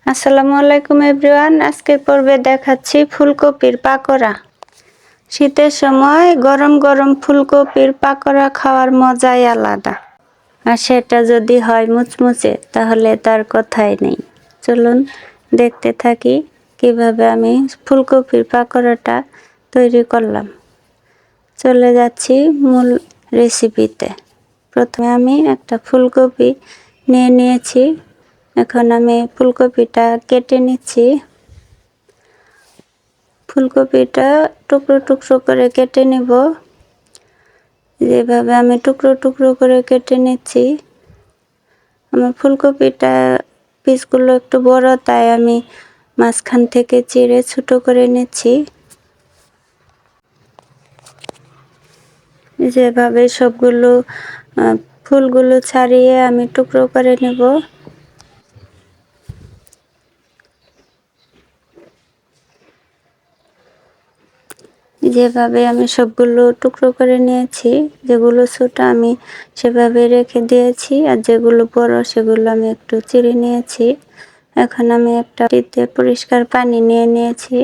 আসসালামু আলাইকুম এভরিওয়ান। আজকের পর্বে দেখাচ্ছি ফুলকপির পাকোড়া। শীতের সময় গরম গরম ফুলকপির পাকোড়া খাওয়ার মজাই আলাদা, আর সেটা যদি হয় মুচমুচে তাহলে তার কথাই নেই। চলুন দেখতে থাকি কিভাবে আমি ফুলকপির পাকোড়াটা তৈরি করলাম। চলে যাচ্ছি মূল রেসিপিতে। প্রথমে আমি একটা ফুলকপি নিয়ে নিয়েছি। এখন আমি ফুলকপিটা কেটে নিচ্ছি। ফুলকপিটা টুকরো টুকরো করে কেটে নেব। যেভাবে আমি টুকরো টুকরো করে কেটে নিচ্ছি। আমার ফুলকপিটা পিসগুলো একটু বড়, তাই আমি মাঝখান থেকে চিড়ে ছোট করে নিচ্ছি। যেভাবে সবগুলো ফুলগুলো ছাড়িয়ে আমি টুকরো করে নেব। যেভাবে আমি সবগুলো টুকরো করে নিয়েছি, যেগুলো ছোট আমি সেভাবে রেখে দিয়েছি, আর যেগুলো বড় সেগুলো আমি একটু চিড়ে নিয়েছি। এখন আমি একটা বাটিতে পরিষ্কার পানি নিয়ে নিয়েছি।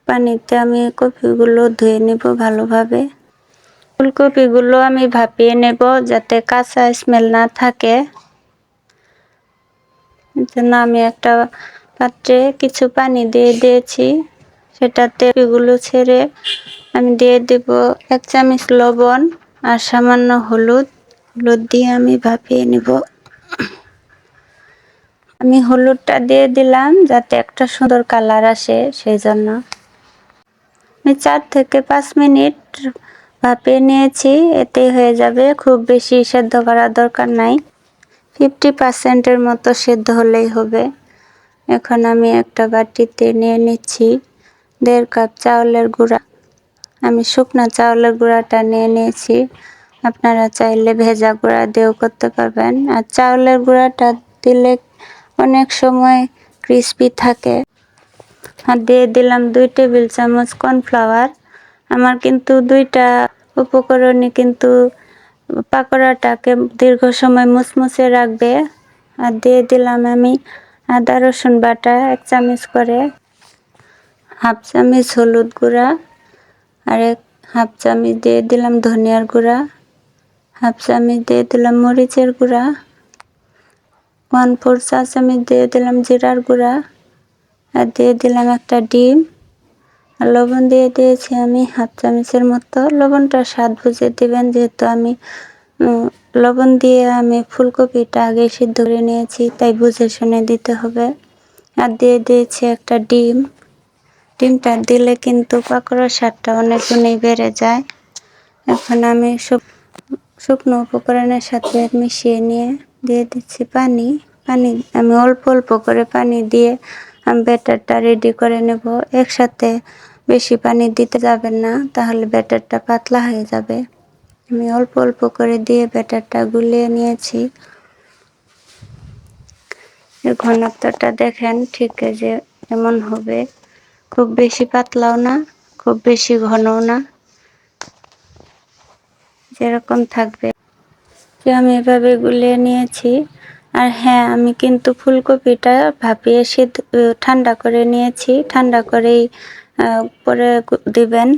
পানিতে আমি কপিগুলো ধুয়ে নেব ভালোভাবে। ফুলকপিগুলো আমি ভাপিয়ে নেব যাতে কাঁচা স্মেল না থাকে। জন্য আমি একটা পাত্রে কিছু পানি দিয়ে দিয়েছি। সেটাতে এগুলো ছেড়ে আমি দিয়ে দেব 1 চামচ লবণ আর সামান্য হলুদ। হলুদ দিয়ে আমি ভাপিয়ে নেব। আমি হলুদটা দিয়ে দিলাম যাতে একটা সুন্দর কালার আসে, সেই জন্য। আমি 4 থেকে 5 মিনিট ভাপিয়ে নিয়েছি, এতে হয়ে যাবে। খুব বেশি সেদ্ধ করার দরকার নাই, 50% মতো সেদ্ধ হলেই হবে। এখন আমি একটা বাটিতে নিয়ে নিচ্ছি 1.5 কাপ চাউলের গুঁড়া। আমি শুকনা চাউলের গুঁড়াটা নিয়ে নিয়েছি। আপনারা চাইলে ভেজা গুঁড়া দিয়েও করতে পারবেন। আর চাউলের গুঁড়াটা দিলে অনেক সময় ক্রিস্পি থাকে। আর দিয়ে দিলাম 2 টেবিল চামচ কর্নফ্লাওয়ার। আমার কিন্তু 2টা উপকরণই কিন্তু পাকোড়াটাকে দীর্ঘ সময় মুচমুচে রাখবে। আর দিয়ে দিলাম আমি আদা রসুন বাটা 1 চামচ করে, 1/2 চামচ হলুদ গুঁড়া, আর 1/2 চামচ দিয়ে দিলাম ধনিয়ার গুঁড়া, 1/2 চামচ দিয়ে দিলাম মরিচের গুঁড়া, 1/4 চা চামচ দিয়ে দিলাম জিরার গুঁড়া, আর দিয়ে দিলাম একটা ডিম। আর লবণ দিয়ে দিয়েছি আমি 1/2 চামচের মতো। লবণটা স্বাদ বুঝে দিবেন, যেহেতু আমি লবণ দিয়ে আমি ফুলকপিটা আগে সিদ্ধ করে নিয়েছি, তাই বুঝে শুনে দিতে হবে। আর দিয়ে দিয়েছি একটা ডিম। ডিমটা দিলে কিন্তু পাকোড়ার স্বাদটা অনেক গুণেই বেড়ে যায়। এখন আমি শুকনো উপকরণের সাথে মিশিয়ে নিয়ে দিয়ে দিচ্ছি পানি। আমি অল্প অল্প করে পানি দিয়ে আমি ব্যাটারটা রেডি করে নেব। একসাথে বেশি পানি দিতে যাবেন না, তাহলে ব্যাটারটা পাতলা হয়ে যাবে। আমি অল্প অল্প করে দিয়ে ব্যাটারটা গুলিয়ে নিয়েছি। এর ঘনত্বটা দেখেন, ঠিক যে এমন হবে। খুব বেশি পাতলাও না, খুব বেশি ঘনও না, যেরকম থাকবে। আমি এভাবে গুলিয়ে নিয়েছি। আর হ্যাঁ, আমি কিন্তু ফুলকপিটা ভাপিয়ে ঠান্ডা করে নিয়েছি। ঠান্ডা করেই পরে দিবেন।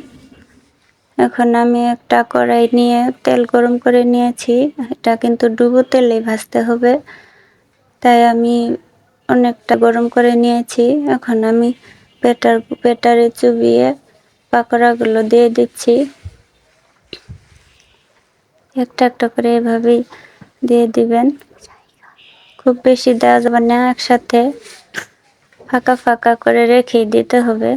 এখন আমি একটা কড়াই নিয়ে তেল গরম করে নিয়েছি। এটা কিন্তু ডুবো তেলেই ভাজতে হবে, তাই আমি অনেকটা গরম করে নিয়েছি। এখন আমি ব্যাটারে চুবিয়ে পাকোড়াগুলো দিয়ে দিচ্ছি। একটা একটা করে এভাবেই দিয়ে দিবেন। খুব বেশি দেওয়া যাবে না, একসাথে ফাঁকা ফাঁকা করে রেখে দিতে হবে।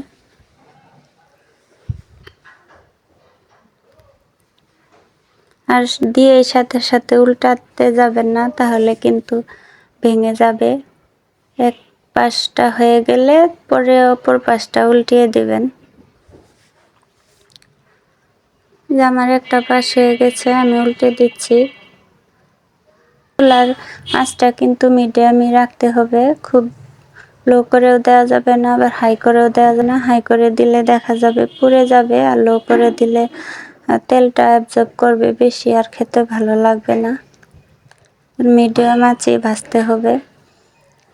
আর দিয়ে সাথে সাথে উল্টাতে যাবেন না, তাহলে কিন্তু ভেঙে যাবে। এক পাশটা হয়ে গেলে পরে অপর পাশটা উল্টিয়ে দিবেন। যে আমার একটা পাশ হয়ে গেছে, আমি উল্টে দিচ্ছি। চুলার আঁচটা কিন্তু মিডিয়ামই রাখতে হবে। খুব লো করেও দেওয়া যাবে না, আবার হাই করেও দেওয়া যাবে না। হাই করে দিলে দেখা যাবে পুড়ে যাবে, আর লো করে দিলে তেলটা অ্যাবজর্ব করবে বেশি, আর খেতে ভালো লাগবে না। মিডিয়াম আঁচে ভাজতে হবে।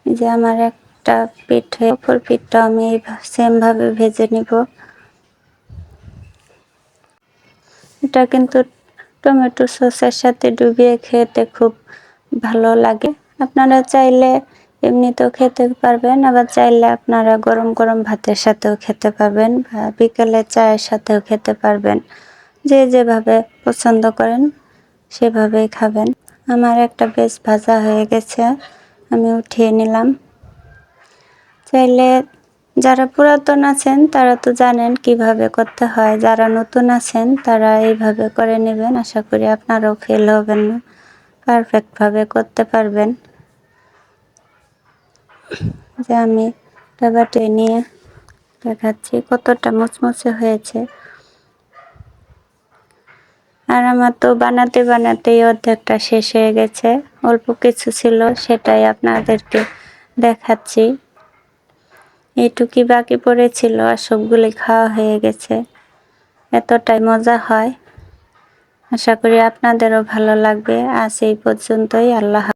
এই যে আমার একটা পিঠ হয়ে অপর পিঠটা আমি সেম ভাবে ভেজে নিব। এটা কিন্তু টমেটো সসের সাথে ডুবিয়ে খেতে খুব ভালো লাগে। আপনারা চাইলে এমনিতেও খেতে পারবেন, আবার চাইলে আপনারা গরম গরম ভাতের সাথেও খেতে পারবেন বা বিকেলে চায়ের সাথেও খেতে পারবেন। যে যেভাবে পছন্দ করেন সেভাবেই খাবেন। আমার একটা বেশ ভাজা হয়ে গেছে, আমি উঠিয়ে নিলাম। চাইলে যারা পুরাতন আছেন তারা তো জানেন কিভাবে করতে হয়, যারা নতুন আছেন তারা এইভাবে করে নেবেন। আশা করি আপনারাও ফেল হবেন না, পারফেক্টভাবে করতে পারবেন। যে আমি বাটিয়ে নিয়ে দেখাচ্ছি কতটা মুচমুচে হয়েছে। আর আমার তো বানাতে বানাতেই অর্ধেকটা শেষ হয়ে গেছে, অল্প কিছু ছিল সেটাই আপনাদেরকে দেখাচ্ছি। এইটুকুই বাকি পড়েছিল আর সবগুলি খাওয়া হয়ে গেছে। এতটাই মজা হয়। আশা করি আপনাদেরও ভালো লাগবে। আজ এই পর্যন্তই। আল্লাহ।